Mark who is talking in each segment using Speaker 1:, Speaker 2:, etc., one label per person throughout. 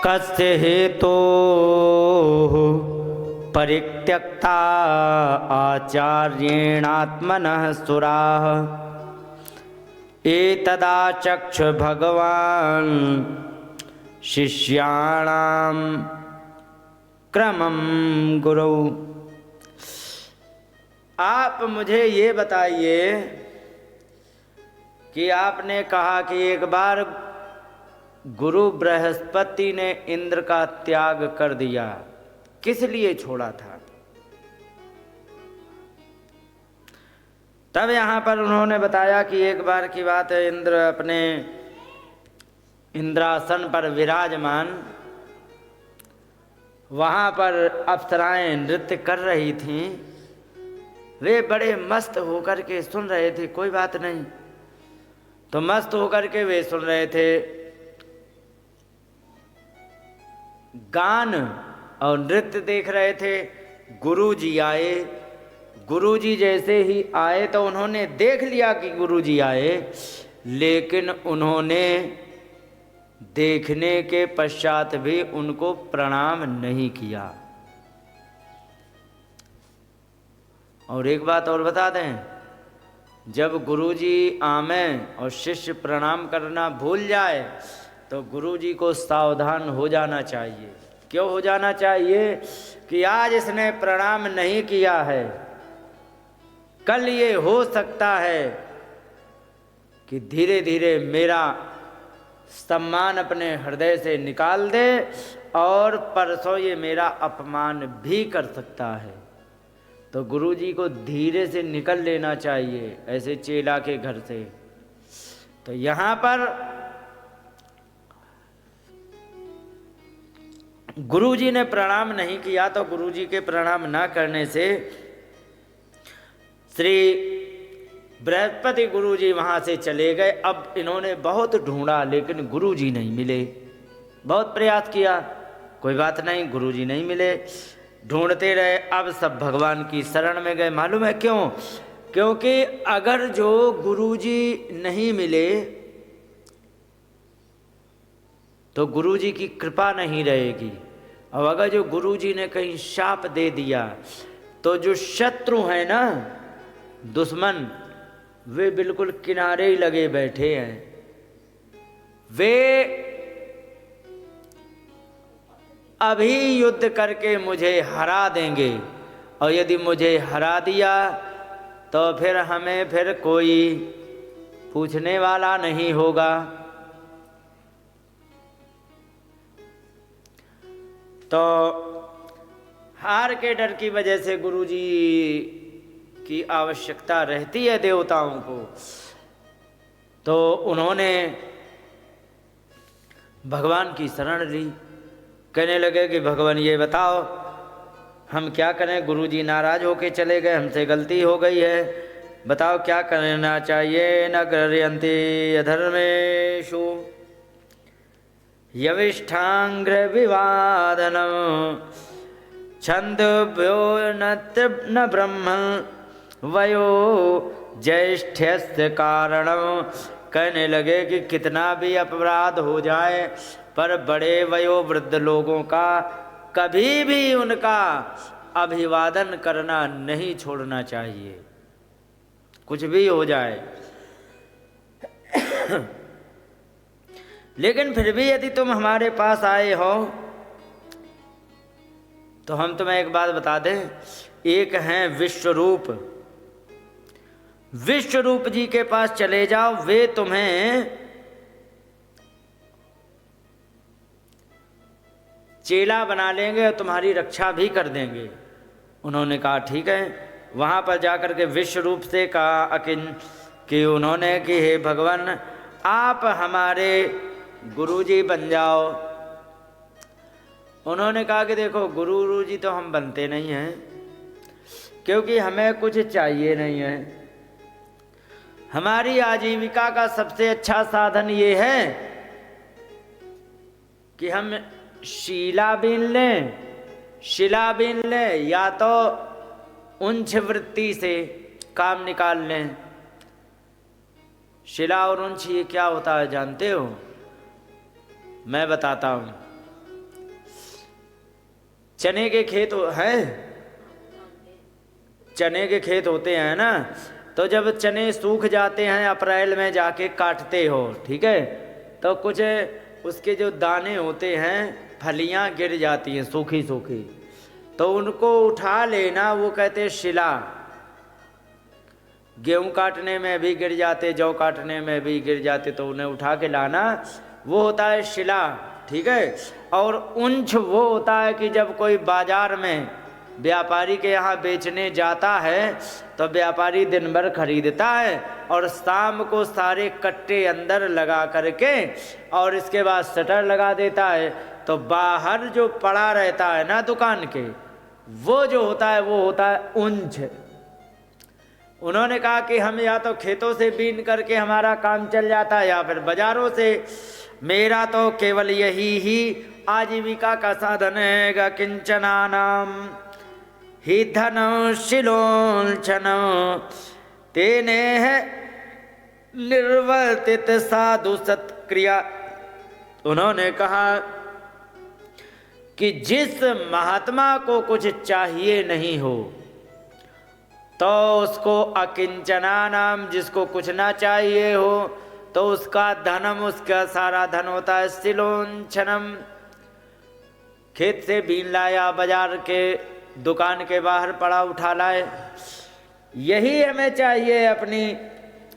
Speaker 1: कस्य हेतो परित्यक्ता आचार्येणात्मनः सुराः एतदा चक्ष भगवान् शिष्याणां क्रमं गुरु। आप मुझे ये बताइए कि आपने कहा कि एक बार गुरु बृहस्पति ने इंद्र का त्याग कर दिया, किस लिए छोड़ा था? तब यहां पर उन्होंने बताया कि एक बार की बात है, इंद्र अपने इंद्रासन पर विराजमान, वहां पर अप्सराएं नृत्य कर रही थीं। वे बड़े मस्त होकर के सुन रहे थे, कोई बात नहीं, तो मस्त होकर के वे सुन रहे थे गान और नृत्य देख रहे थे। गुरुजी आए। गुरुजी जैसे ही आए तो उन्होंने देख लिया कि गुरुजी आए, लेकिन उन्होंने देखने के पश्चात भी उनको प्रणाम नहीं किया। और एक बात और बता दें, जब गुरुजी आवे और शिष्य प्रणाम करना भूल जाए तो गुरुजी को सावधान हो जाना चाहिए। क्यों हो जाना चाहिए? कि आज इसने प्रणाम नहीं किया है, कल ये हो सकता है कि धीरे धीरे मेरा सम्मान अपने हृदय से निकाल दे और परसों ये मेरा अपमान भी कर सकता है। तो गुरुजी को धीरे से निकल लेना चाहिए ऐसे चेला के घर से। तो यहाँ पर गुरुजी ने प्रणाम नहीं किया, तो गुरुजी के प्रणाम ना करने से श्री बृहस्पति गुरुजी वहां से चले गए। अब इन्होंने बहुत ढूंढा लेकिन गुरुजी नहीं मिले, बहुत प्रयास किया, कोई बात नहीं, गुरुजी नहीं मिले। ढूंढते रहे, अब सब भगवान की शरण में गए। मालूम है क्यों? क्योंकि अगर जो गुरुजी नहीं मिले तो गुरुजी की कृपा नहीं रहेगी, और अगर जो गुरुजी ने कहीं शाप दे दिया तो जो शत्रु है ना, दुश्मन, वे बिल्कुल किनारे ही लगे बैठे हैं। वे अभी युद्ध करके मुझे हरा देंगे, और यदि मुझे हरा दिया तो फिर हमें फिर कोई पूछने वाला नहीं होगा। तो हार के डर की वजह से गुरुजी की आवश्यकता रहती है देवताओं को, तो उन्होंने भगवान की शरण ली। कहने लगे कि भगवान ये बताओ हम क्या करें, गुरुजी नाराज होके चले गए, हमसे गलती हो गई है, बताओ क्या करना चाहिए। न गृह्यन्ति अधर्मेषु यविष्ठांग्र विवादनम छंदोभ्यो न ब्रह्म वयो ज्येष्ठस्य कारणम। कहने लगे कि कितना भी अपराध हो जाए पर बड़े वयोवृद्ध लोगों का कभी भी उनका अभिवादन करना नहीं छोड़ना चाहिए, कुछ भी हो जाए। लेकिन फिर भी यदि तुम हमारे पास आए हो तो हम तुम्हें एक बात बता दें, एक हैं विश्वरूप, विश्वरूप जी के पास चले जाओ, वे तुम्हें चेला बना लेंगे और तुम्हारी रक्षा भी कर देंगे। उन्होंने कहा ठीक है। वहां पर जाकर के विश्वरूप से कहा कि उन्होंने कि हे भगवान आप हमारे गुरुजी बन जाओ। उन्होंने कहा कि देखो गुरुजी तो हम बनते नहीं हैं, क्योंकि हमें कुछ चाहिए नहीं है। हमारी आजीविका का सबसे अच्छा साधन ये है कि हम शीला बीन लें, शिला बीन लें, या तो उंच वृत्ति से काम निकाल लें। शिला और उंच ये क्या होता है जानते हो? मैं बताता हूं। चने के खेत हैं, चने के खेत होते हैं ना, तो जब चने सूख जाते हैं अप्रैल में जाके काटते हो, ठीक है, तो कुछ उसके जो दाने होते हैं फलियां गिर जाती हैं सूखी सूखी, तो उनको उठा लेना, वो कहते शिला। गेहूं काटने में भी गिर जाते, जौ काटने में भी गिर जाते, तो उन्हें उठा के लाना, वो होता है शिला, ठीक है। और उंच वो होता है कि जब कोई बाजार में व्यापारी के यहाँ बेचने जाता है तो व्यापारी दिन भर खरीदता है और शाम को सारे कट्टे अंदर लगा करके और इसके बाद शटर लगा देता है, तो बाहर जो पड़ा रहता है ना दुकान के, वो जो होता है वो होता है ऊंच। उन्होंने कहा कि हम या तो खेतों से बीन करके हमारा काम चल जाता है या फिर बाजारों से, मेरा तो केवल यही ही आजीविका का साधन है। किंचना नाम ही धन शिलोचन तेने है निर्वर्तित साधु सत्क्रिया। उन्होंने कहा कि जिस महात्मा को कुछ चाहिए नहीं हो तो उसको अकिंचना नाम, जिसको कुछ ना चाहिए हो तो उसका धनम, उसका सारा धन होता है शिलोंछनम। खेत से बीन लाया, बाजार के दुकान के बाहर पड़ा उठा लाए, यही हमें चाहिए अपनी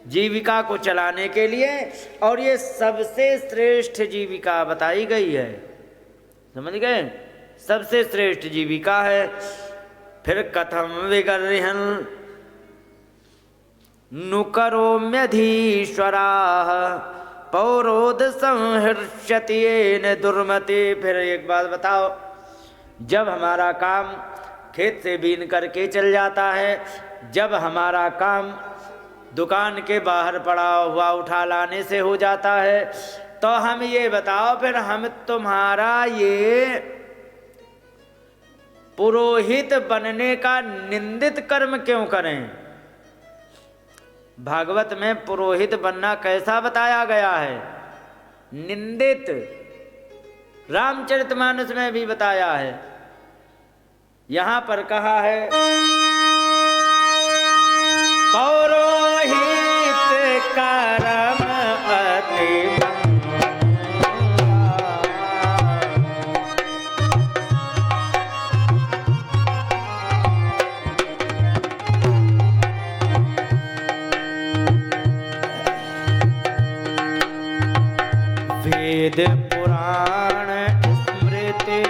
Speaker 1: जीविका को चलाने के लिए, और ये सबसे श्रेष्ठ जीविका बताई गई है, समझ गए, सबसे श्रेष्ठ जीविका है। फिर कथम विगर्हन नुकरोम्यधीश्वराः पौरोध संहर्षति येन दुर्मति। फिर एक बात बताओ, जब हमारा काम खेत से बीन करके चल जाता है, जब हमारा काम दुकान के बाहर पड़ा हुआ उठा लाने से हो जाता है, तो हम ये बताओ फिर हम तुम्हारा ये पुरोहित बनने का निंदित कर्म क्यों करें? भागवत में पुरोहित बनना कैसा बताया गया है? निंदित। रामचरितमानस में भी बताया है, यहां पर कहा है पौरोहित कर्म अति वेद पुराण स्मृति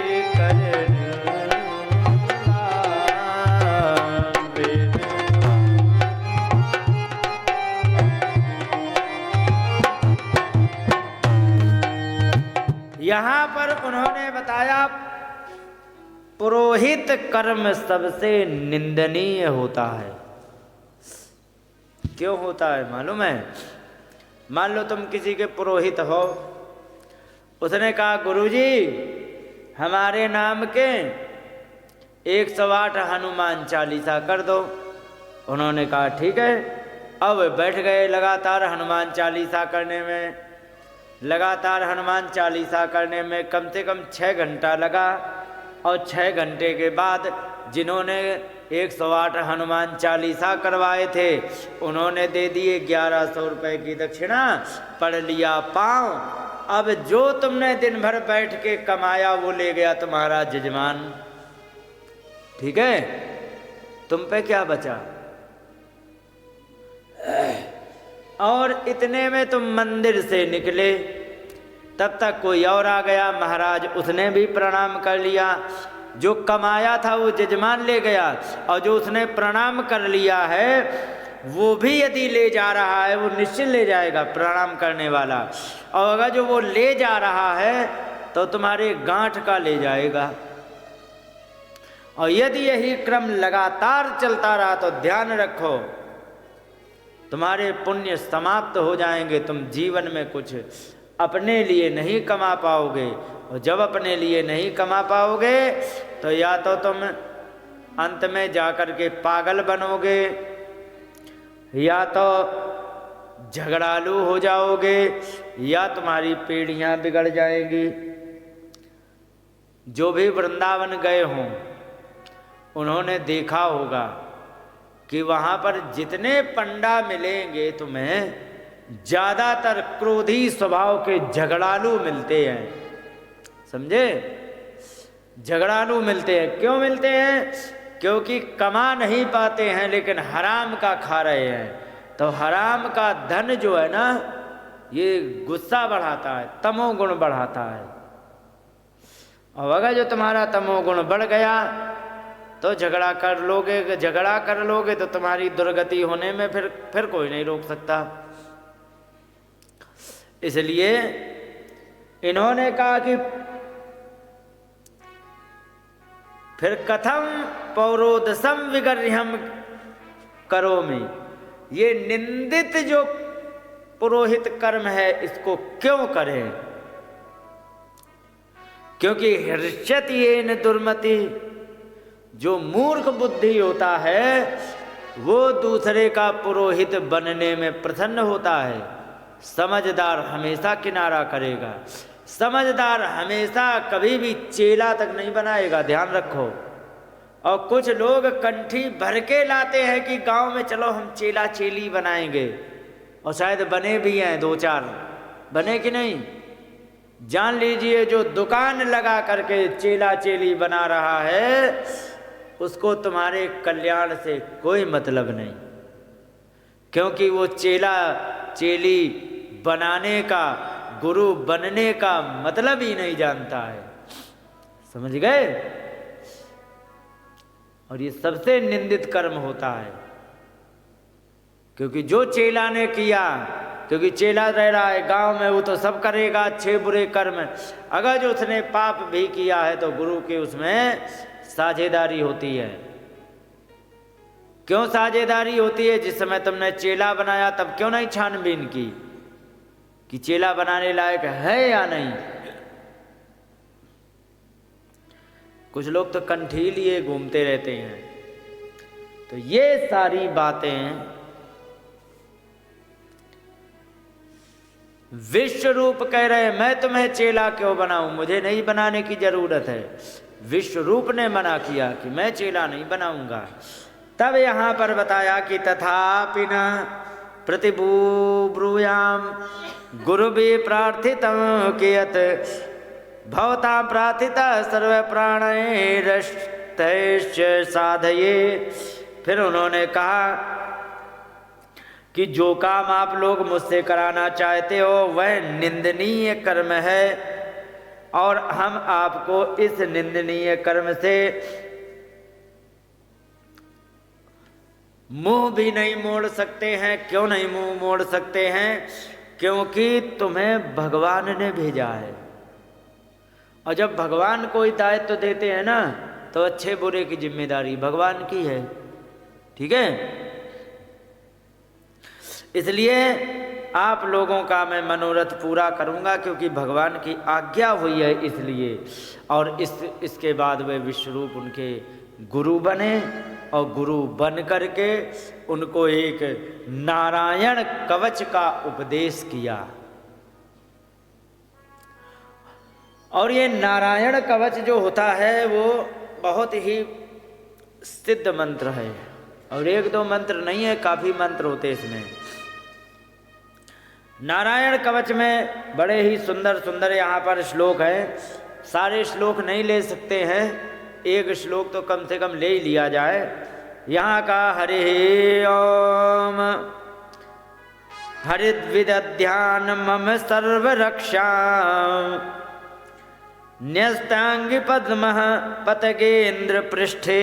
Speaker 1: यहाँ पर उन्होंने बताया पुरोहित कर्म सबसे निंदनीय होता है। क्यों होता है मालूम है? मान लो तुम किसी के पुरोहित हो, उसने कहा गुरुजी हमारे नाम के 108 हनुमान चालीसा कर दो। उन्होंने कहा ठीक है। अब बैठ गए लगातार हनुमान चालीसा करने में, लगातार हनुमान चालीसा करने में कम से कम 6 घंटा लगा, और 6 घंटे के बाद जिन्होंने 108 हनुमान चालीसा करवाए थे उन्होंने दे दिए 1100 रुपये की दक्षिणा, पढ़ लिया पाँव। अब जो तुमने दिन भर बैठ के कमाया वो ले गया तुम्हारा जजमान, ठीक है? तुम पे क्या बचा? और इतने में तुम मंदिर से निकले, तब तक कोई और आ गया महाराज, उसने भी प्रणाम कर लिया। जो कमाया था वो जजमान ले गया, और जो उसने प्रणाम कर लिया है वो भी यदि ले जा रहा है वो निश्चित ले जाएगा प्रणाम करने वाला, और अगर जो वो ले जा रहा है तो तुम्हारे गांठ का ले जाएगा। और यदि यही क्रम लगातार चलता रहा तो ध्यान रखो तुम्हारे पुण्य समाप्त हो जाएंगे, तुम जीवन में कुछ अपने लिए नहीं कमा पाओगे, और जब अपने लिए नहीं कमा पाओगे तो या तो तुम अंत में जाकर के पागल बनोगे, या तो झगड़ालू हो जाओगे, या तुम्हारी पीढ़ियां बिगड़ जाएंगी। जो भी वृंदावन गए हों उन्होंने देखा होगा कि वहाँ पर जितने पंडा मिलेंगे तुम्हें ज़्यादातर क्रोधी स्वभाव के झगड़ालू मिलते हैं। समझे? झगड़ालू मिलते हैं। क्यों मिलते हैं? क्योंकि कमा नहीं पाते हैं लेकिन हराम का खा रहे हैं। तो हराम का धन जो है ना, ये गुस्सा बढ़ाता है, तमोगुण बढ़ाता है। और अगर जो तुम्हारा तमोगुण बढ़ गया तो झगड़ा कर लोगे तो तुम्हारी दुर्गति होने में फिर कोई नहीं रोक सकता। इसलिए इन्होंने कहा कि फिर कथम पौरोदसम विगर्ह्यम करोमि, ये निंदित जो पुरोहित कर्म है इसको क्यों करें? क्योंकि हर्षत येन दुर्मति, जो मूर्ख बुद्धि होता है वो दूसरे का पुरोहित बनने में प्रसन्न होता है। समझदार हमेशा किनारा करेगा। समझदार हमेशा कभी भी चेला तक नहीं बनाएगा, ध्यान रखो। और कुछ लोग कंठी भर के लाते हैं कि गांव में चलो हम चेला चेली बनाएंगे, और शायद बने भी हैं, 2-4 बने कि नहीं। जान लीजिए जो दुकान लगा करके चेला चेली बना रहा है उसको तुम्हारे कल्याण से कोई मतलब नहीं, क्योंकि वो चेला चेली बनाने का, गुरु बनने का मतलब ही नहीं जानता है। समझ गए? और ये सबसे निंदित कर्म होता है, क्योंकि जो चेला ने किया, क्योंकि चेला रह रहा है गांव में, वो तो सब करेगा अच्छे बुरे कर्म। अगर जो उसने पाप भी किया है तो गुरु की उसमें साझेदारी होती है। क्यों साझेदारी होती है? जिस समय तुमने चेला बनाया तब क्यों नहीं छानबीन की कि चेला बनाने लायक है या नहीं? कुछ लोग तो कंठी लिए घूमते रहते हैं। तो ये सारी बातें विश्व रूप कह रहे हैं, मैं तुम्हें चेला क्यों बनाऊं, मुझे नहीं बनाने की जरूरत है। विश्व रूप ने मना किया कि मैं चेला नहीं बनाऊंगा। तब यहां पर बताया कि तथापि न प्रतिब्रूयाम गुरु भी प्रार्थितम कियत भवता प्रार्थिता सर्व प्राणैरस्तैश्च साधये। फिर उन्होंने कहा कि जो काम आप लोग मुझसे कराना चाहते हो वह निंदनीय कर्म है, और हम आपको इस निंदनीय कर्म से मुंह भी नहीं मोड़ सकते हैं। क्यों नहीं मुंह मोड़ सकते हैं? क्योंकि तुम्हें भगवान ने भेजा है, और जब भगवान कोई दायित्व देते हैं ना तो अच्छे बुरे की जिम्मेदारी भगवान की है। ठीक है? इसलिए आप लोगों का मैं मनोरथ पूरा करूंगा, क्योंकि भगवान की आज्ञा हुई है इसलिए। और इसके बाद वे विश्वरूप उनके गुरु बने, और गुरु बन करके उनको एक नारायण कवच का उपदेश किया। और ये नारायण कवच जो होता है वो बहुत ही सिद्ध मंत्र है, और 1-2 मंत्र नहीं है, काफी मंत्र होते इसमें। नारायण कवच में बड़े ही सुंदर सुंदर यहाँ पर श्लोक हैं। सारे श्लोक नहीं ले सकते हैं, एक श्लोक तो कम से कम ले ही लिया जाए। यहाँ का हरि ओम हरिद्विदध्यान मम सर्वरक्षा न्यस्तांगि पद्मः पतगेन्द्र पृष्ठे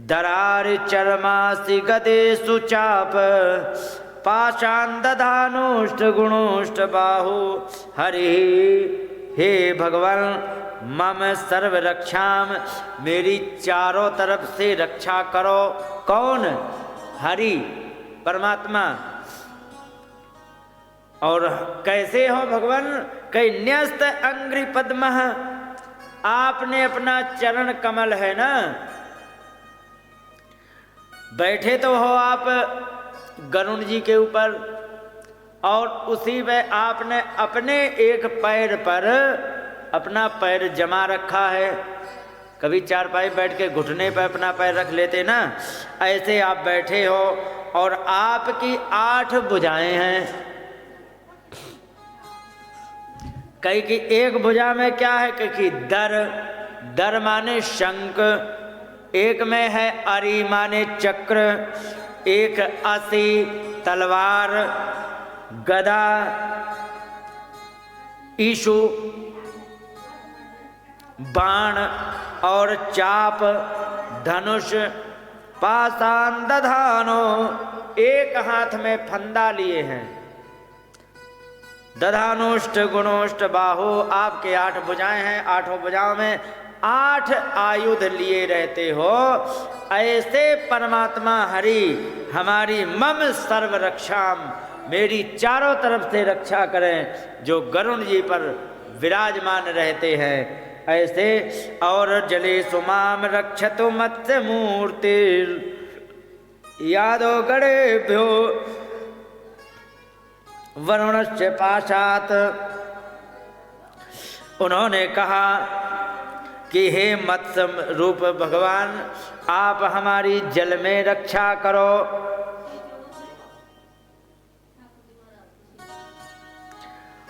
Speaker 1: दरारि चर्मासि गदेषु चाप पाशान दधानोष्ट गुणोष्ट बाहु। हरि, हे भगवान, मम सर्व रक्षाम, मेरी चारों तरफ से रक्षा करो। कौन? हरि, परमात्मा। और कैसे हो भगवान? कई न्यस्त अंग्रि पद्मः, आपने अपना चरण कमल है ना, बैठे तो हो आप गरुण जी के ऊपर, और उसी में आपने अपने एक पैर पर अपना पैर जमा रखा है, कभी चारपाई बैठ के घुटने पर अपना पैर रख लेते ना, ऐसे आप बैठे हो और आपकी 8 भुजाएं हैं। कई की एक भुजा में क्या है कि दर माने शंख, एक में है अरी माने चक्र, एक असी तलवार, गदा, ईशु, बाण और चाप, धनुष, पाषाण दधानो, एक हाथ में फंदा लिए हैं। दधानुष्ट गुणोष्ट बाहो, आपके 8 भुजाएं हैं, 8 भुजाओं में 8 आयुध लिए रहते हो। ऐसे परमात्मा हरि हमारी मम सर्व रक्षाम, मेरी चारों तरफ से रक्षा करें, जो गरुण जी पर विराजमान रहते हैं ऐसे। और जले सुमाम रक्षतु मत्स्य मूर्ति यादो गणेभ्यो वरुणस्य पाशात। उन्होंने कहा कि हे मत्स्य रूप भगवान, आप हमारी जल में रक्षा करो।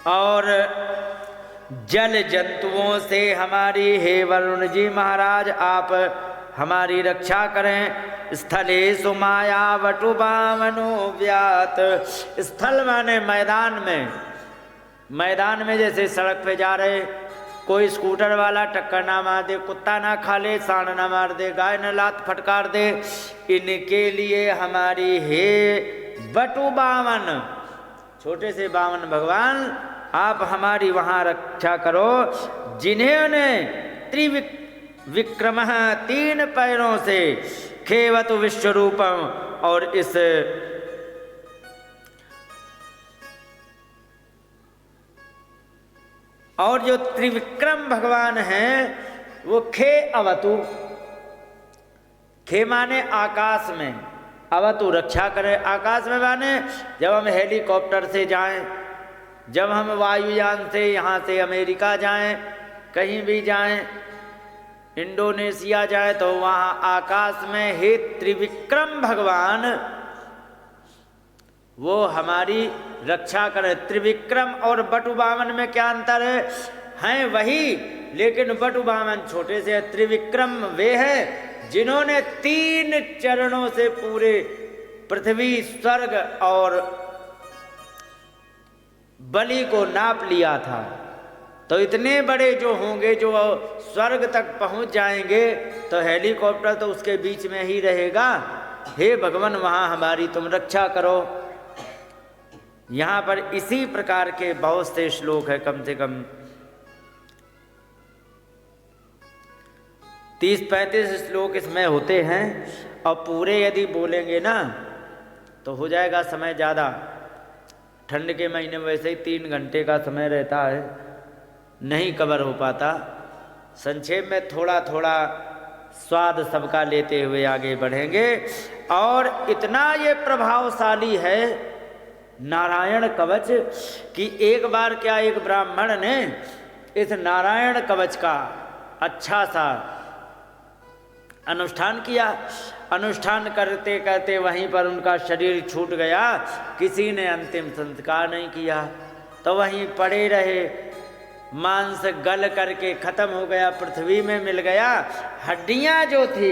Speaker 1: और जल जंतुओं से हमारी, हे वरुण जी महाराज, आप हमारी रक्षा करें। स्थले सुमाया वटु बामनो व्यात, स्थल माने मैदान में, मैदान में जैसे सड़क पे जा रहे, कोई स्कूटर वाला टक्कर ना मार दे, कुत्ता ना खा ले, सांड ना मार दे, गाय ना लात फटकार दे, इनके लिए हमारी हे वटु बामन, छोटे से बामन भगवान, आप हमारी वहाँ रक्षा करो। जिन्होंने त्रिविक्रम 3 पैरों से खेवतु विश्वरूपम, और इस और जो त्रिविक्रम भगवान हैं वो खे अवतु, खे माने आकाश में, अवतु रक्षा करें। आकाश में माने जब हम हेलीकॉप्टर से जाएं, जब हम वायुयान से यहाँ से अमेरिका जाएं, कहीं भी जाएं, इंडोनेशिया जाए, तो वहाँ आकाश में हे त्रिविक्रम भगवान वो हमारी रक्षा करें। त्रिविक्रम और बटुबामन में क्या अंतर है? हैं वही, लेकिन बटुबामन छोटे से, त्रिविक्रम वे हैं जिन्होंने 3 चरणों से पूरे पृथ्वी, स्वर्ग और बलि को नाप लिया था। तो इतने बड़े जो होंगे, जो स्वर्ग तक पहुंच जाएंगे, तो हेलीकॉप्टर तो उसके बीच में ही रहेगा। हे भगवान, वहां हमारी तुम रक्षा करो। यहाँ पर इसी प्रकार के बहुत से श्लोक है, कम से कम 30-35 श्लोक इसमें होते हैं। और पूरे यदि बोलेंगे ना तो हो जाएगा समय ज़्यादा। ठंड के महीने में वैसे ही 3 घंटे का समय रहता है, नहीं कवर हो पाता। संक्षेप में थोड़ा थोड़ा स्वाद सबका लेते हुए आगे बढ़ेंगे। और इतना ये प्रभावशाली है नारायण कवच कि एक बार क्या, एक ब्राह्मण ने इस नारायण कवच का अच्छा सा अनुष्ठान किया। अनुष्ठान करते करते वहीं पर उनका शरीर छूट गया, किसी ने अंतिम संस्कार नहीं किया, तो वहीं पड़े रहे। मांस गल करके खत्म हो गया, पृथ्वी में मिल गया। हड्डियां जो थी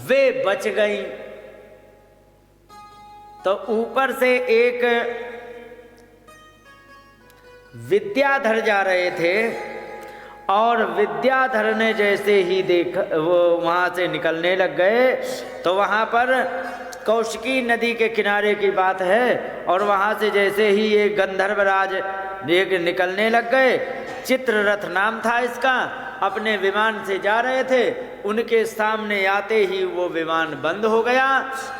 Speaker 1: वे बच गईं। तो ऊपर से एक विद्याधर जा रहे थे, और विद्याधर ने जैसे ही देखा, वो वहाँ से निकलने लग गए, तो वहाँ पर कौशिकी नदी के किनारे की बात है, और वहाँ से जैसे ही ये गंधर्वराज एक निकलने लग गए, चित्ररथ नाम था इसका, अपने विमान से जा रहे थे। उनके सामने आते ही वो विमान बंद हो गया,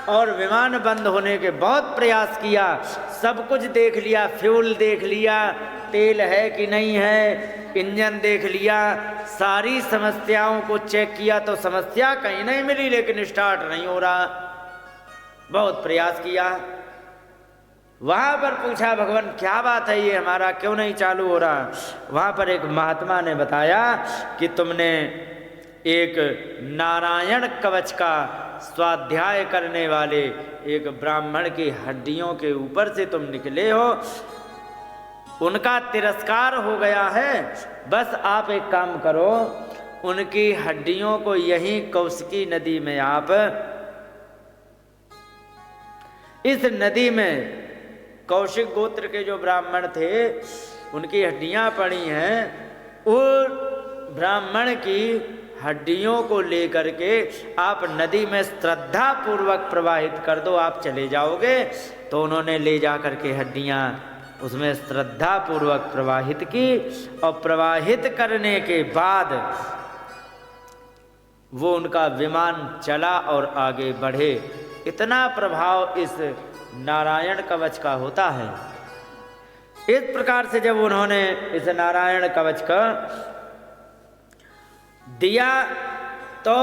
Speaker 1: और विमान बंद होने के बहुत प्रयास किया, सब कुछ देख लिया, फ्यूल देख लिया, तेल है कि नहीं है, इंजन देख लिया, सारी समस्याओं को चेक किया, तो समस्या कहीं नहीं मिली, लेकिन स्टार्ट नहीं हो रहा। बहुत प्रयास किया, वहाँ पर पूछा भगवान क्या बात है, ये हमारा क्यों नहीं चालू हो रहा। वहाँ पर एक महात्मा ने बताया कि तुमने एक नारायण कवच का स्वाध्याय करने वाले एक ब्राह्मण की हड्डियों के ऊपर से तुम निकले हो, उनका तिरस्कार हो गया है। बस आप एक काम करो, उनकी हड्डियों को यहीं कौशिकी नदी में आप, इस नदी में कौशिक गोत्र के जो ब्राह्मण थे उनकी हड्डियां पड़ी हैं, उस ब्राह्मण की हड्डियों को लेकर के आप नदी में श्रद्धा पूर्वक प्रवाहित कर दो, आप चले जाओगे। तो उन्होंने ले जा करके हड्डियां उसमें श्रद्धा पूर्वक प्रवाहित की, और प्रवाहित करने के बाद वो उनका विमान चला और आगे बढ़े। इतना प्रभाव इस नारायण कवच का होता है। इस प्रकार से जब उन्होंने इस नारायण कवच का दिया तो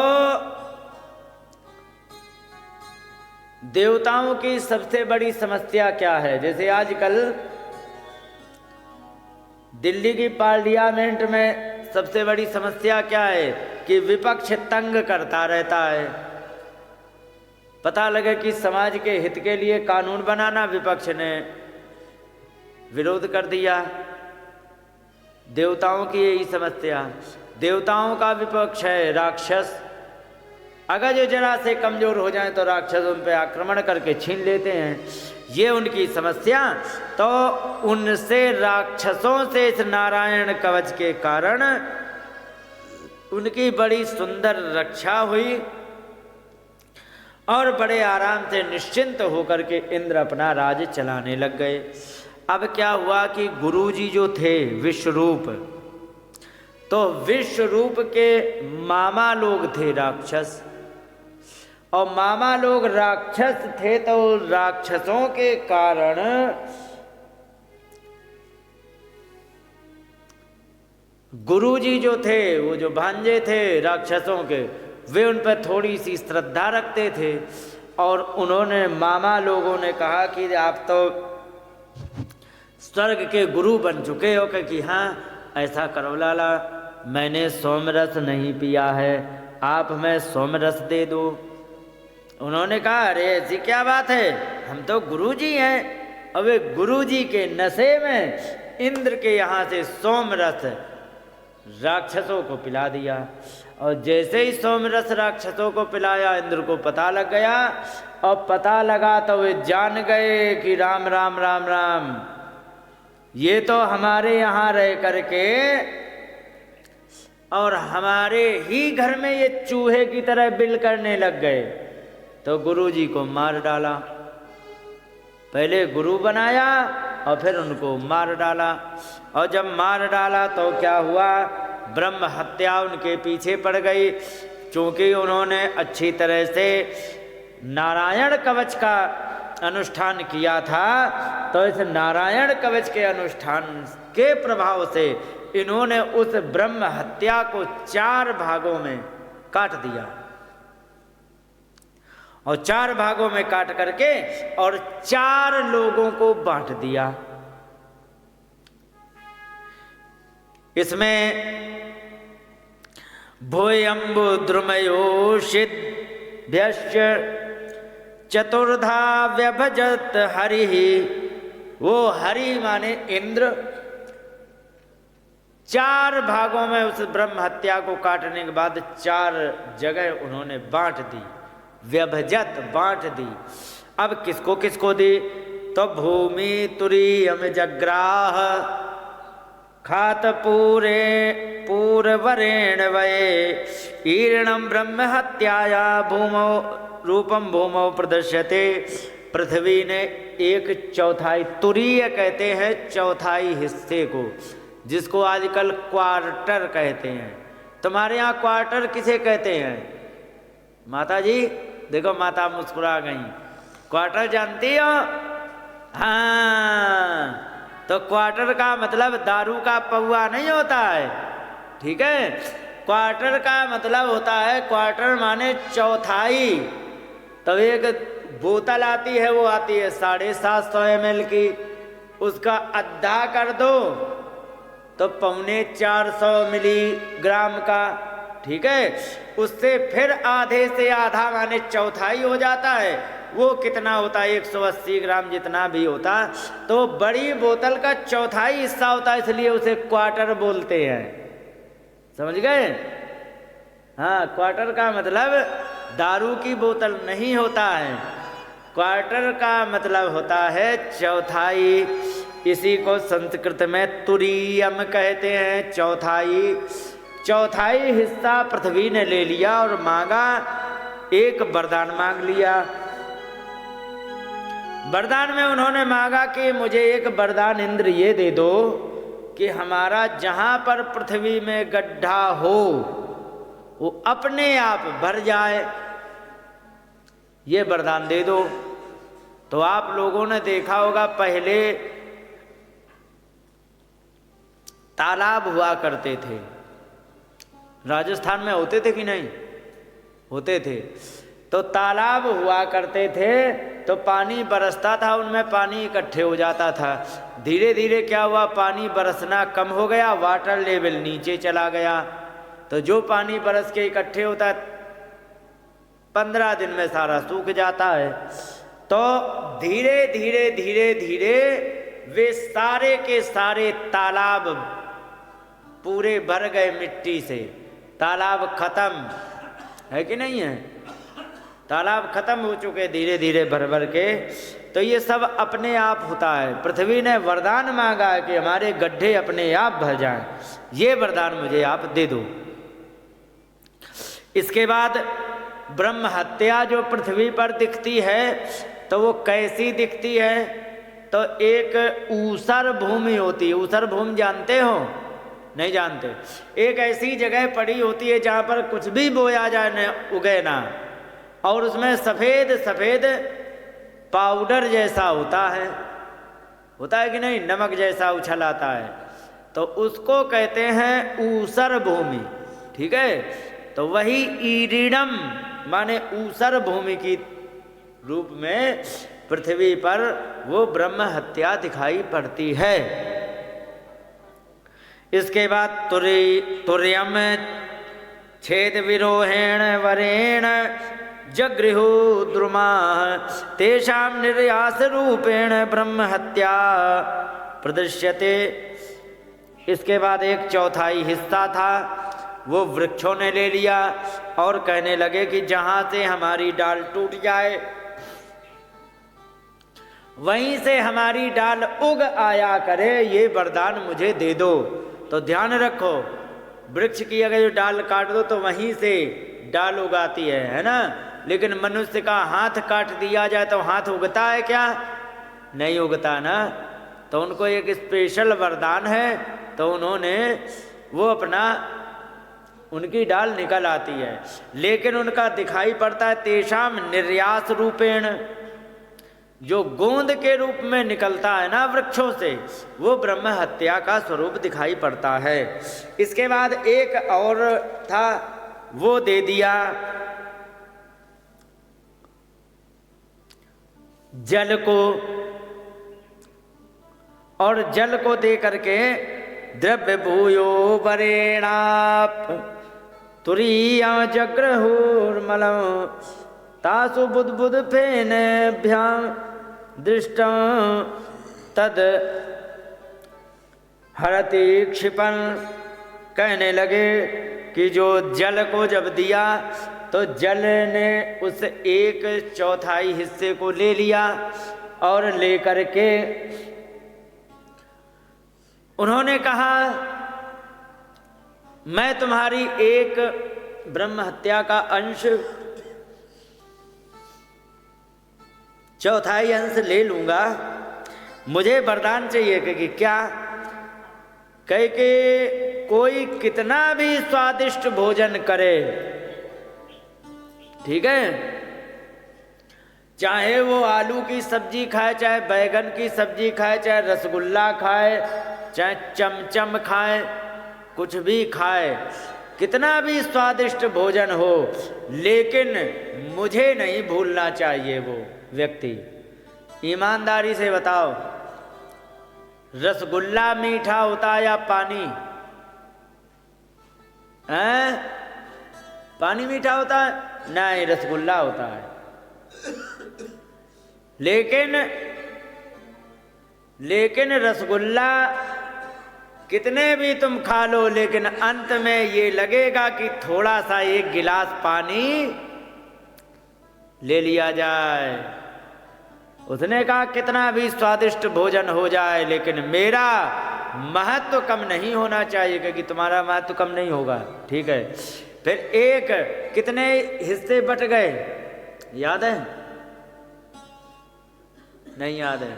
Speaker 1: देवताओं की सबसे बड़ी समस्या क्या है, जैसे आजकल दिल्ली की पार्लियामेंट में सबसे बड़ी समस्या क्या है कि विपक्ष तंग करता रहता है। पता लगे कि समाज के हित के लिए कानून बनाना, विपक्ष ने विरोध कर दिया। देवताओं की यही समस्या, देवताओं का विपक्ष है राक्षस। अगर जो जरा से कमजोर हो जाए तो राक्षस उन पर आक्रमण करके छीन लेते हैं, ये उनकी समस्या। तो उनसे, राक्षसों से इस नारायण कवच के कारण उनकी बड़ी सुंदर रक्षा हुई और बड़े आराम से निश्चिंत होकर के इंद्र अपना राज चलाने लग गए। अब क्या हुआ कि गुरुजी जो थे विश्वरूप, तो विश्वरूप के मामा लोग थे राक्षस, और मामा लोग राक्षस थे, तो राक्षसों के कारण गुरुजी जो थे, वो जो भांजे थे राक्षसों के, वे उन पर थोड़ी सी श्रद्धा रखते थे। और उन्होंने, मामा लोगों ने कहा कि आप तो स्वर्ग के गुरु बन चुके हो, कि हाँ ऐसा करो लाला, मैंने सोमरस नहीं पिया है, आप हमें सोमरस दे दो। उन्होंने कहा अरे ऐसी क्या बात है, हम तो गुरुजी हैं। अब वे गुरुजी के नशे में इंद्र के यहाँ से सोमरस राक्षसों को पिला दिया। और जैसे ही सोमरस राक्षसों को पिलाया, इंद्र को पता लग गया, और पता लगा तो वे जान गए कि राम राम राम राम, ये तो हमारे यहाँ रह करके और हमारे ही घर में ये चूहे की तरह बिल करने लग गए। तो गुरुजी को मार डाला, पहले गुरु बनाया और फिर उनको मार डाला। और जब मार डाला तो क्या हुआ, ब्रह्म हत्या उनके पीछे पड़ गई। क्योंकि उन्होंने अच्छी तरह से नारायण कवच का अनुष्ठान किया था, तो इस नारायण कवच के अनुष्ठान के प्रभाव से इन्होंने उस ब्रह्म हत्या को 4 भागों में काट दिया, और 4 भागों में काट करके और 4 लोगों को बांट दिया। इसमें भूयंबु द्रुमयोषित भ्यश्च चतुर्धा व्यभजत हरि, वो हरि माने इंद्र, 4 भागों में उस ब्रह्म हत्या को काटने के बाद 4 जगह उन्होंने बांट दी, व्यभजत बांट दी। अब किसको किसको दी, तो भूमि तुरीयम जग्राह खात पूरे पूर्वरेण वये ईर्णम ब्रह्म हत्याया भूमौ रूपम भूमौ प्रदर्श्यते। पृथ्वी ने 1/4, तुरीय कहते हैं चौथाई हिस्से को, जिसको आजकल क्वार्टर कहते हैं। तुम्हारे यहाँ क्वार्टर किसे कहते हैं माता जी? देखो माता मुस्कुरा गई। क्वार्टर जानती हो? हाँ, तो क्वार्टर का मतलब दारू का पौआ नहीं होता है, ठीक है। क्वार्टर का मतलब होता है, क्वार्टर माने चौथाई। तो एक बोतल आती है वो आती है 750 ml की, उसका आधा कर दो तो 450 मिलीग्राम का, ठीक है। उससे फिर आधे से आधा माने चौथाई हो जाता है, वो कितना होता है 180 ग्राम जितना भी होता, तो बड़ी बोतल का चौथाई हिस्सा होता है, इसलिए उसे क्वार्टर बोलते हैं। समझ गए? हाँ, क्वार्टर का मतलब दारू की बोतल नहीं होता है, क्वार्टर का मतलब होता है चौथाई। इसी को संस्कृत में तुरीयम कहते हैं, चौथाई। चौथाई हिस्सा पृथ्वी ने ले लिया और मांगा, एक वरदान मांग लिया। वरदान में उन्होंने मांगा कि मुझे एक वरदान इंद्र ये दे दो कि हमारा जहां पर पृथ्वी में गड्ढा हो वो अपने आप भर जाए, ये वरदान दे दो। तो आप लोगों ने देखा होगा पहले तालाब हुआ करते थे, राजस्थान में होते थे कि नहीं? होते थे। तो तालाब हुआ करते थे तो पानी बरसता था, उनमें पानी इकट्ठे हो जाता था। धीरे धीरे क्या हुआ, पानी बरसना कम हो गया, वाटर लेवल नीचे चला गया। तो जो पानी बरस के इकट्ठे होता है 15 दिन में सारा सूख जाता है। तो धीरे धीरे धीरे धीरे वे सारे के सारे तालाब पूरे भर गए मिट्टी से, तालाब खत्म है कि नहीं है? तालाब खत्म हो चुके धीरे धीरे भर भर के। तो ये सब अपने आप होता है। पृथ्वी ने वरदान मांगा है कि हमारे गड्ढे अपने आप भर जाएं, ये वरदान मुझे आप दे दो। इसके बाद ब्रह्म हत्या जो पृथ्वी पर दिखती है तो वो कैसी दिखती है? तो एक ऊसर भूमि होती है। ऊसर भूमि जानते हो? नहीं जानते? एक ऐसी जगह पड़ी होती है जहाँ पर कुछ भी बोया जाए न उगे ना, और उसमें सफ़ेद सफ़ेद पाउडर जैसा होता है कि नहीं, नमक जैसा उछल आता है, तो उसको कहते हैं ऊसर भूमि, ठीक है। तो वही ईरिडम माने ऊसर भूमि की रूप में पृथ्वी पर वो ब्रह्म हत्या दिखाई पड़ती है। इसके बाद तुर्यम छेद विरोहेण वरेण जगृहु द्रुमा तेषाम निर्यास रूपेण ब्रह्म हत्या प्रदृश्यते। इसके बाद एक चौथाई हिस्सा था वो वृक्षों ने ले लिया और कहने लगे कि जहां से हमारी डाल टूट जाए वहीं से हमारी डाल उग आया करे, ये वरदान मुझे दे दो। तो ध्यान रखो, वृक्ष की अगर डाल काट दो तो वहीं से डाल उगाती है ना। लेकिन मनुष्य का हाथ काट दिया जाए तो हाथ उगता है क्या? नहीं उगता ना। तो उनको एक स्पेशल वरदान है, तो उन्होंने वो अपना उनकी डाल निकल आती है, लेकिन उनका दिखाई पड़ता है तेषाम निर्यास रूपेण, जो गोंद के रूप में निकलता है ना वृक्षों से, वो ब्रह्म हत्या का स्वरूप दिखाई पड़ता है। इसके बाद एक और था वो दे दिया जल को, और जल को दे करके द्रव्य भूयो वरेणाप तुरीया जग्रहुर्मलम तासु बुद्बुद फेनेभ्याम दृष्टं तद हरति क्षिपन। कहने लगे कि जो जल को जब दिया तो जल ने उस एक चौथाई हिस्से को ले लिया और लेकर के उन्होंने कहा मैं तुम्हारी एक ब्रह्म हत्या का अंश, चौथाई अंश ले लूंगा, मुझे वरदान चाहिए। कि क्या? कह के कोई कितना भी स्वादिष्ट भोजन करे, ठीक है, चाहे वो आलू की सब्जी खाए, चाहे बैगन की सब्जी खाए, चाहे रसगुल्ला खाए, चाहे चमचम खाए, कुछ भी खाए, कितना भी स्वादिष्ट भोजन हो, लेकिन मुझे नहीं भूलना चाहिए वो। व्यक्ति, ईमानदारी से बताओ, रसगुल्ला मीठा होता है या पानी? हैं? पानी मीठा होता है? नहीं, रसगुल्ला होता है। लेकिन रसगुल्ला कितने भी तुम खा लो, लेकिन अंत में ये लगेगा कि थोड़ा सा एक गिलास पानी ले लिया जाए। उसने कहा कितना भी स्वादिष्ट भोजन हो जाए, लेकिन मेरा महत्व कम नहीं होना चाहिए, क्योंकि तुम्हारा महत्व कम नहीं होगा। ठीक है, फिर एक कितने हिस्से बट गए, याद है? नहीं याद है?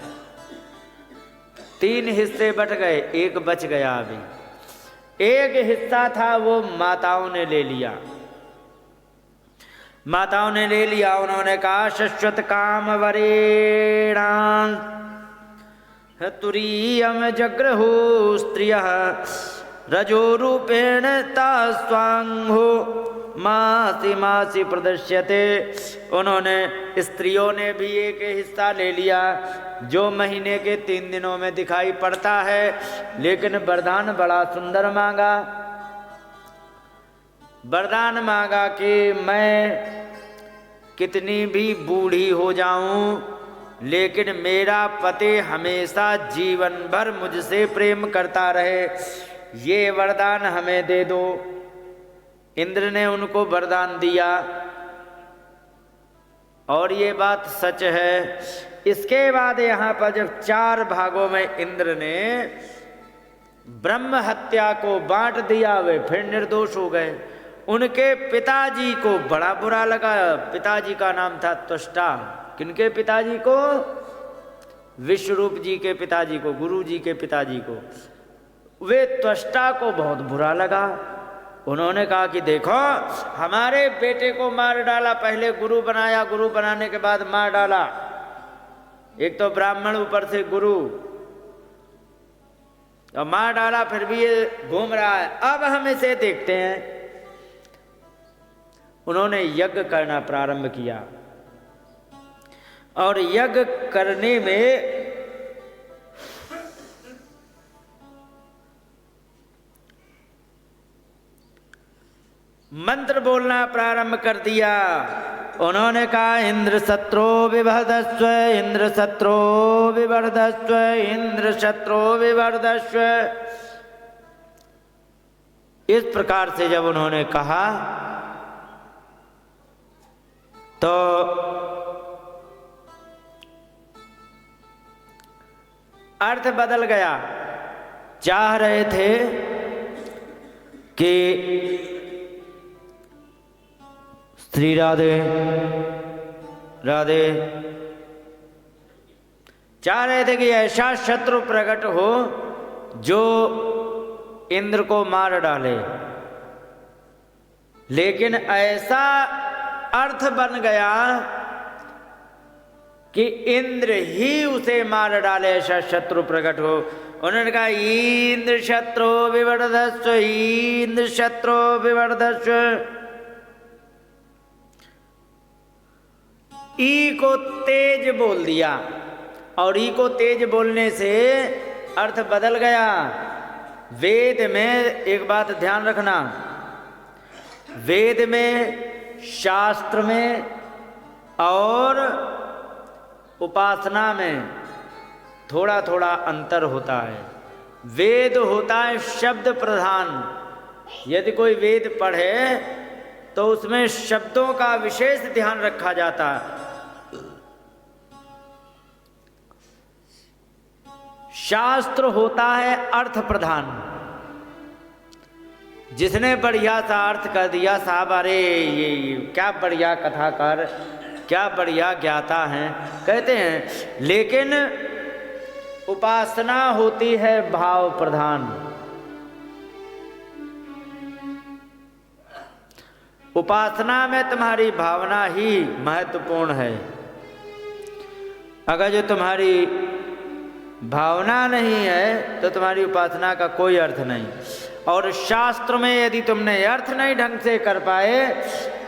Speaker 1: 3 हिस्से बट गए, एक बच गया अभी। एक हिस्सा था वो माताओं ने ले लिया। माताओं ने ले लिया, उन्होंने कहा शश्वत काम वरेणां तुरीयम जग्रहु स्त्रियः रजोरूपेण तास्वांगो मासी मासी प्रदर्श्यते। उन्होंने, स्त्रियों ने भी एक हिस्सा ले लिया जो महीने के 3 दिनों में दिखाई पड़ता है, लेकिन वरदान बड़ा सुंदर मांगा। वरदान मांगा कि मैं कितनी भी बूढ़ी हो जाऊं, लेकिन मेरा पति हमेशा जीवन भर मुझसे प्रेम करता रहे, ये वरदान हमें दे दो। इंद्र ने उनको वरदान दिया, और ये बात सच है। इसके बाद यहाँ पर जब 4 भागों में इंद्र ने ब्रह्म हत्या को बांट दिया, वे फिर निर्दोष हो गए। उनके पिताजी को बड़ा बुरा लगा। पिताजी का नाम था त्वष्टा। किनके पिताजी को? विश्वरूप जी के पिताजी को, गुरु जी के पिताजी को। वे त्वष्टा को बहुत बुरा लगा। उन्होंने कहा कि देखो, हमारे बेटे को मार डाला, पहले गुरु बनाया, गुरु बनाने के बाद मार डाला। एक तो ब्राह्मण, ऊपर से गुरु, और मार डाला, फिर भी ये घूम रहा है। अब हम इसे देखते हैं। उन्होंने यज्ञ करना प्रारंभ किया, और यज्ञ करने में मंत्र बोलना प्रारंभ कर दिया। उन्होंने कहा इंद्र शत्रो विवर्धस्व, इंद्र शत्रो विवर्धस्व, इंद्र शत्रो विवर्धस्व। इस प्रकार से जब उन्होंने कहा तो अर्थ बदल गया। चाह रहे थे कि श्री राधे राधे, चाह रहे थे कि ऐसा शत्रु प्रकट हो जो इंद्र को मार डाले, लेकिन ऐसा अर्थ बन गया कि इंद्र ही उसे मार डाले, ऐसा शत्रु प्रकट हो। उन्होंने कहा इंद्र शत्रु विवर्धस्व, इंद्र शत्रु विवर्धस्व। ई को तेज बोल दिया, और ई को तेज बोलने से अर्थ बदल गया। वेद में एक बात ध्यान रखना, वेद में, शास्त्र में और उपासना में थोड़ा थोड़ा अंतर होता है। वेद होता है शब्द प्रधान। यदि कोई वेद पढ़े तो उसमें शब्दों का विशेष ध्यान रखा जाता है। शास्त्र होता है अर्थ प्रधान। जिसने बढ़िया सा अर्थ कर दिया, साहब अरे ये क्या बढ़िया कथाकार, क्या बढ़िया ज्ञाता हैं, कहते हैं। लेकिन उपासना होती है भाव प्रधान। उपासना में तुम्हारी भावना ही महत्वपूर्ण है। अगर जो तुम्हारी भावना नहीं है तो तुम्हारी उपासना का कोई अर्थ नहीं। और शास्त्र में यदि तुमने अर्थ नहीं ढंग से कर पाए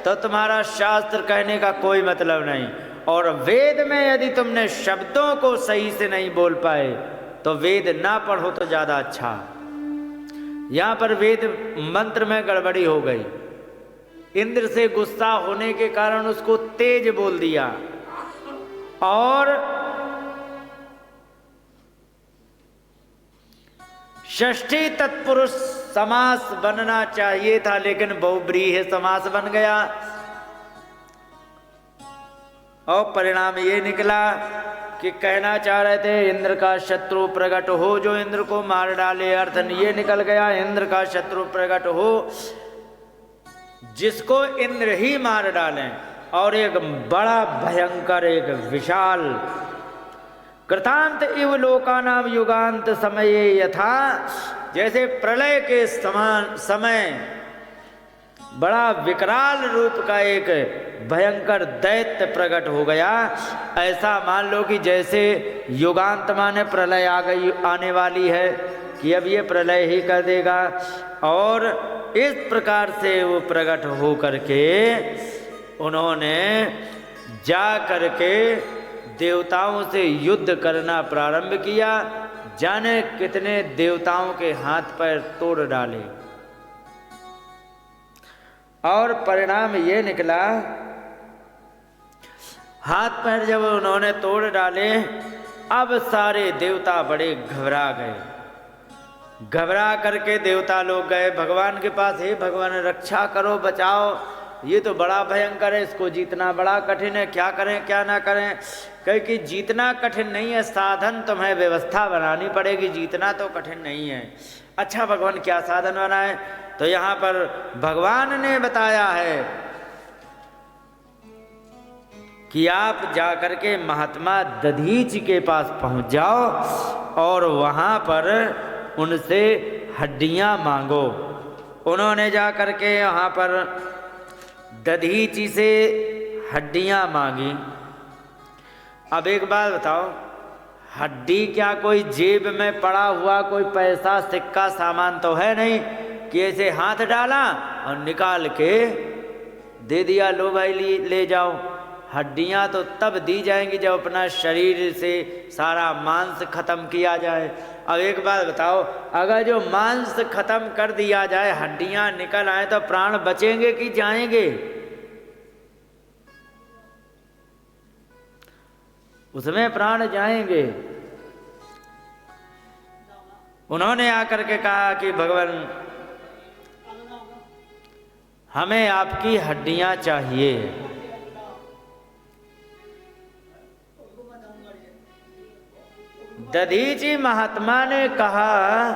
Speaker 1: तो तुम्हारा शास्त्र कहने का कोई मतलब नहीं। और वेद में यदि तुमने शब्दों को सही से नहीं बोल पाए तो वेद ना पढ़ो तो ज्यादा अच्छा। यहां पर वेद मंत्र में गड़बड़ी हो गई। इंद्र से गुस्सा होने के कारण उसको तेज बोल दिया, और षष्ठी तत्पुरुष समास बनना चाहिए था, लेकिन बहुव्रीहि समास बन गया। और परिणाम ये निकला कि कहना चाह रहे थे इंद्र का शत्रु प्रकट हो जो इंद्र को मार डाले, अर्थ ये निकल गया इंद्र का शत्रु प्रकट हो जिसको इंद्र ही मार डालें। और एक बड़ा भयंकर, एक विशाल, कृतांत इव लोकानाम युगांत समये यथा, जैसे प्रलय के समान समय बड़ा विकराल रूप का एक भयंकर दैत्य प्रकट हो गया, ऐसा मान लो कि जैसे युगांत माने प्रलय आ गई, आने वाली है कि अब ये प्रलय ही कर देगा। और इस प्रकार से वो प्रकट हो करके उन्होंने जा करके देवताओं से युद्ध करना प्रारंभ किया। जाने कितने देवताओं के हाथ पैर तोड़ डाले, और परिणाम ये निकला, हाथ पैर जब उन्होंने तोड़ डाले, अब सारे देवता बड़े घबरा गए। घबरा करके देवता लोग गए भगवान के पास, हे भगवान रक्षा करो, बचाओ, ये तो बड़ा भयंकर है, इसको जीतना बड़ा कठिन है, क्या करें क्या ना करें। कहे कि जीतना कठिन नहीं है, साधन तुम्हें व्यवस्था बनानी पड़ेगी, जीतना तो कठिन नहीं है। अच्छा भगवान क्या साधन बनाए? तो यहाँ पर भगवान ने बताया है कि आप जाकर के महात्मा दधीचि के पास पहुंच जाओ और वहाँ पर उनसे हड्डियाँ मांगो। उन्होंने जा करके वहाँ पर दधीचि से हड्डियाँ मांगी। अब एक बात बताओ, हड्डी क्या कोई जेब में पड़ा हुआ कोई पैसा सिक्का सामान तो है नहीं कि ऐसे हाथ डाला और निकाल के दे दिया, लो भाई ले जाओ। हड्डियां तो तब दी जाएंगी जब अपना शरीर से सारा मांस खत्म किया जाए। अब एक बात बताओ, अगर जो मांस खत्म कर दिया जाए, हड्डियां निकल आए, तो प्राण बचेंगे कि जाएंगे? उसमें प्राण जाएंगे। उन्होंने आकर के कहा कि भगवान हमें आपकी हड्डियां चाहिए। दधीचि महात्मा ने कहा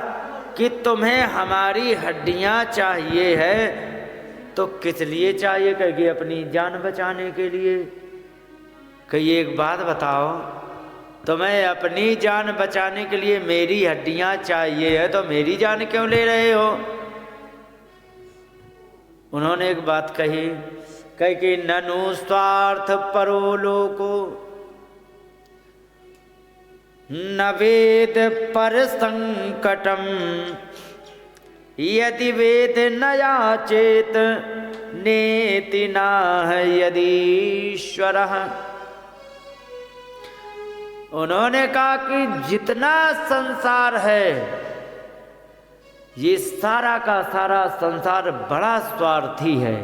Speaker 1: कि तुम्हें हमारी हड्डियां चाहिए है तो किस लिए चाहिए? कहेगी अपनी जान बचाने के लिए। कही एक बात बताओ, तुम्हें अपनी जान बचाने के लिए मेरी हड्डियां चाहिए है तो मेरी जान क्यों ले रहे हो? उन्होंने एक बात कही कि ननु स्वार्थ परो लोको न वेद पर संकटम यदि वेद न याचेत नेति नाह यदीश्वरः। उन्होंने कहा कि जितना संसार है, ये सारा का सारा संसार बड़ा स्वार्थी है।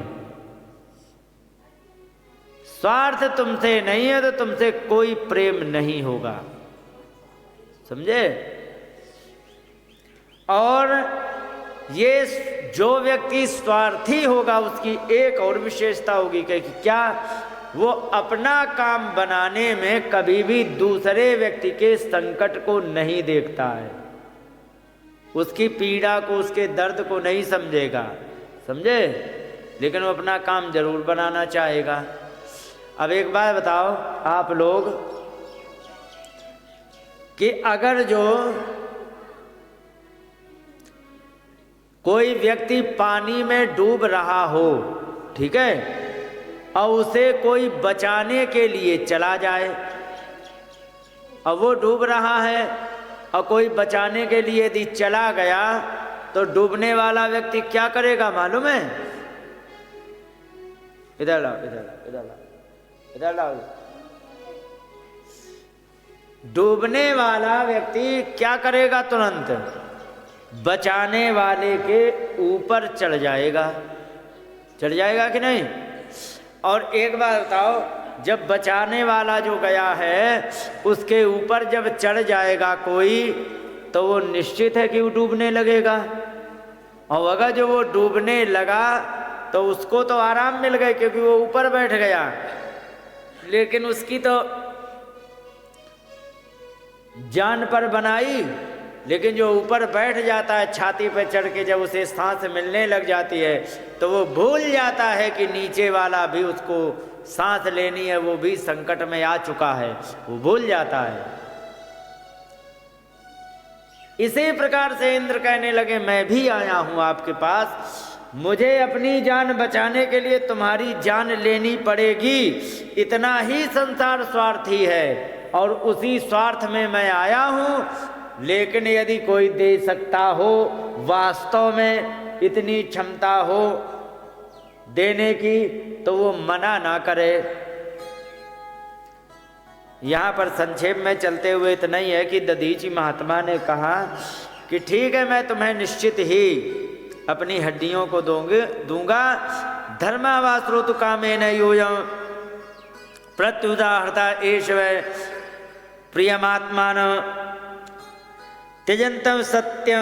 Speaker 1: स्वार्थ तुमसे नहीं है तो तुमसे कोई प्रेम नहीं होगा, समझे? और ये जो व्यक्ति स्वार्थी होगा उसकी एक और विशेषता होगी कि क्या वो अपना काम बनाने में कभी भी दूसरे व्यक्ति के संकट को नहीं देखता है, उसकी पीड़ा को, उसके दर्द को नहीं समझेगा, समझे? लेकिन वो अपना काम जरूर बनाना चाहेगा। अब एक बात बताओ आप लोग कि अगर जो कोई व्यक्ति पानी में डूब रहा हो, ठीक है, और उसे कोई बचाने के लिए चला जाए, और वो डूब रहा है और कोई बचाने के लिए यदि चला गया तो डूबने वाला व्यक्ति क्या करेगा मालूम है? इधर लाओ, इधर लाओ, इधर लाओ, इधर लाओ, डूबने वाला व्यक्ति क्या करेगा? तुरंत बचाने वाले के ऊपर चढ़ जाएगा कि नहीं? और एक बात बताओ, जब बचाने वाला जो गया है उसके ऊपर जब चढ़ जाएगा कोई, तो वो निश्चित है कि वो डूबने लगेगा। और अगर जो वो डूबने लगा तो उसको तो आराम मिल गया क्योंकि वो ऊपर बैठ गया, लेकिन उसकी तो जान पर बनाई। लेकिन जो ऊपर बैठ जाता है छाती पर चढ़ के, जब उसे सांस मिलने लग जाती है तो वो भूल जाता है कि नीचे वाला भी उसको सांस लेनी है, वो भी संकट में आ चुका है, वो भूल जाता है। इसी प्रकार से इंद्र कहने लगे, मैं भी आया हूं आपके पास, मुझे अपनी जान बचाने के लिए तुम्हारी जान लेनी पड़ेगी। इतना ही संसार स्वार्थी है और उसी स्वार्थ में मैं आया हूं। लेकिन यदि कोई दे सकता हो, वास्तव में इतनी क्षमता हो देने की, तो वो मना ना करे। यहाँ पर संक्षेप में चलते हुए इतना ही है कि दधीचि महात्मा ने कहा कि ठीक है, मैं तुम्हें निश्चित ही अपनी हड्डियों को दूंगा। धर्मावास्रोतु कामेन यूयं प्रत्युदाहृता एष वै प्रियमात्मान त्यजंतम सत्य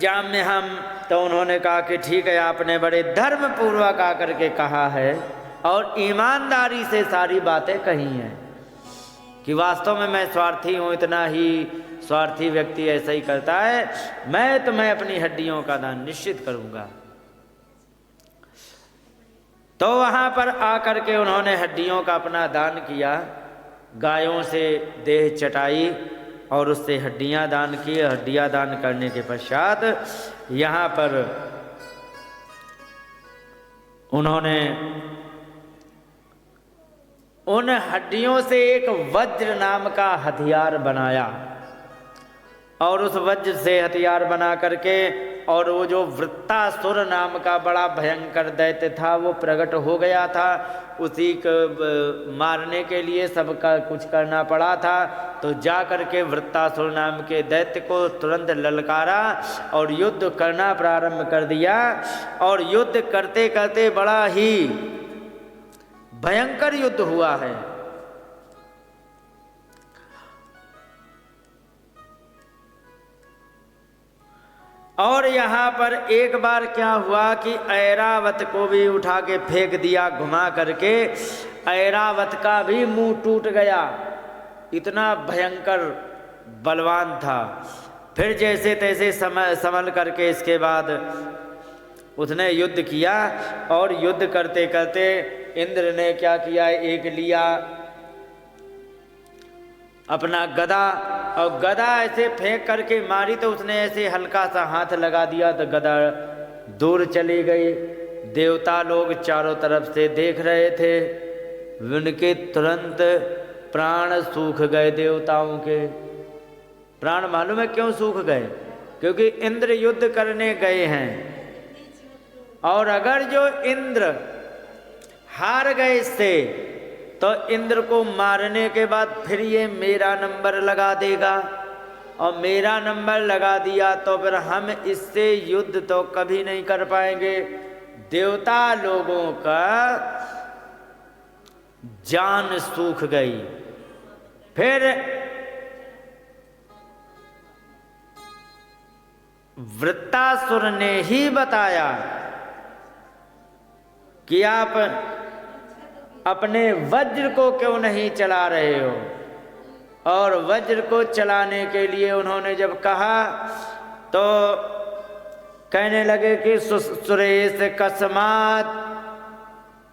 Speaker 1: जाम्य हम। तो उन्होंने कहा कि ठीक है, आपने बड़े धर्म पूर्वक आकर के कहा है और ईमानदारी से सारी बातें कही हैं कि वास्तव में मैं स्वार्थी हूँ, इतना ही स्वार्थी व्यक्ति ऐसा ही करता है। मैं तुम्हें अपनी हड्डियों का दान निश्चित करूंगा। तो वहां पर आकर के उन्होंने हड्डियों का अपना दान किया, गायों से देह चटाई और उससे हड्डियां दान की। हड्डियां दान करने के पश्चात यहाँ पर उन्होंने उन हड्डियों से एक वज्र नाम का हथियार बनाया और उस वज्र से हथियार बना करके, और वो जो वृत्तासुर नाम का बड़ा भयंकर दैत्य था वो प्रकट हो गया था। उसी को मारने के लिए सबका कुछ करना पड़ा था। तो जा करके वृत्तासुर नाम के दैत्य को तुरंत ललकारा और युद्ध करना प्रारंभ कर दिया। और युद्ध करते करते बड़ा ही भयंकर युद्ध हुआ है। और यहाँ पर एक बार क्या हुआ कि ऐरावत को भी उठा के फेंक दिया घुमा करके। ऐरावत का भी मुंह टूट गया, इतना भयंकर बलवान था। फिर जैसे तैसे संभल करके इसके बाद उसने युद्ध किया। और युद्ध करते करते इंद्र ने क्या किया, एक लिया अपना गदा, और गदा ऐसे फेंक करके मारी तो उसने ऐसे हल्का सा हाथ लगा दिया तो गदा दूर चली गई। देवता लोग चारों तरफ से देख रहे थे, उनके तुरंत प्राण सूख गए। देवताओं के प्राण मालूम है क्यों सूख गए? क्योंकि इंद्र युद्ध करने गए हैं, और अगर जो इंद्र हार गए इससे, तो इंद्र को मारने के बाद फिर ये मेरा नंबर लगा देगा, और मेरा नंबर लगा दिया तो फिर हम इससे युद्ध तो कभी नहीं कर पाएंगे। देवता लोगों का जान सूख गई। फिर वृत्तासुर ने ही बताया कि आप अपने वज्र को क्यों नहीं चला रहे हो। और वज्र को चलाने के लिए उन्होंने जब कहा तो कहने लगे कि सुरेश कस्मात्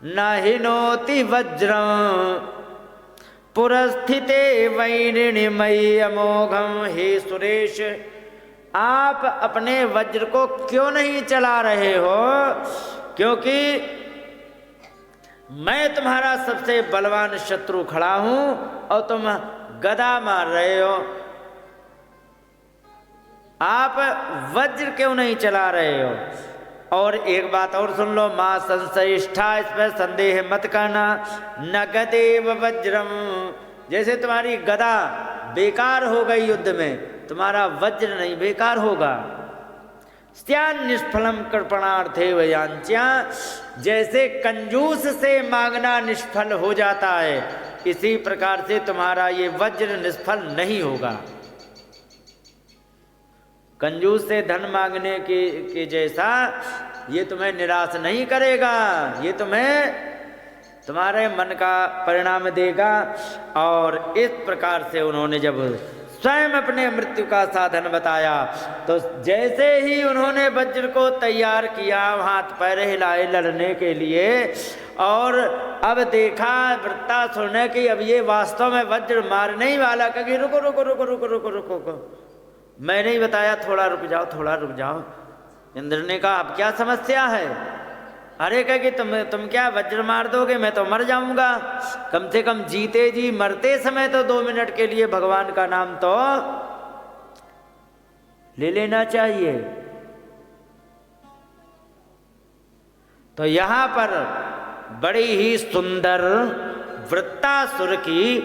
Speaker 1: न हिनोति वज्रं पुरस्थिते वैरिणीमयी अमोघम। हे सुरेश, आप अपने वज्र को क्यों नहीं चला रहे हो? क्योंकि मैं तुम्हारा सबसे बलवान शत्रु खड़ा हूं और तुम गदा मार रहे हो। आप वज्र क्यों नहीं चला रहे हो? और एक बात और सुन लो, मां संशयिष्ठा, इस पर संदेह मत करना। न गदेव वज्रम, जैसे तुम्हारी गदा बेकार हो गई युद्ध में, तुम्हारा वज्र नहीं बेकार होगा। स्त्यान निष्फलम कृपणार्थे वयांच्या, जैसे कंजूस से मांगना निष्फल हो जाता है, इसी प्रकार से तुम्हारा ये वज्र निष्फल नहीं होगा। कंजूस से धन मांगने के जैसा ये तुम्हें निराश नहीं करेगा, ये तुम्हें तुम्हारे मन का परिणाम देगा। और इस प्रकार से उन्होंने जब स्वयं अपने मृत्यु का साधन बताया, तो जैसे ही उन्होंने वज्र को तैयार किया, हाथ पैर हिलाए लड़ने के लिए, और अब देखा वृत्तासुर ने कि अब ये वास्तव में वज्र मारने ही वाला, कभी रुको रुको रुको रुको रुको रुको रुको, मैं नहीं बताया, थोड़ा रुक जाओ, थोड़ा रुक जाओ। इंद्र ने कहा अब क्या समस्या है? अरे कह कि तुम क्या वज्र मार दोगे, मैं तो मर जाऊंगा। कम से कम जीते जी मरते समय तो 2 मिनट के लिए भगवान का नाम तो ले लेना चाहिए। तो यहां पर बड़ी ही सुंदर वृत्तासुर की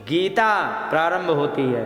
Speaker 1: गीता प्रारंभ होती है।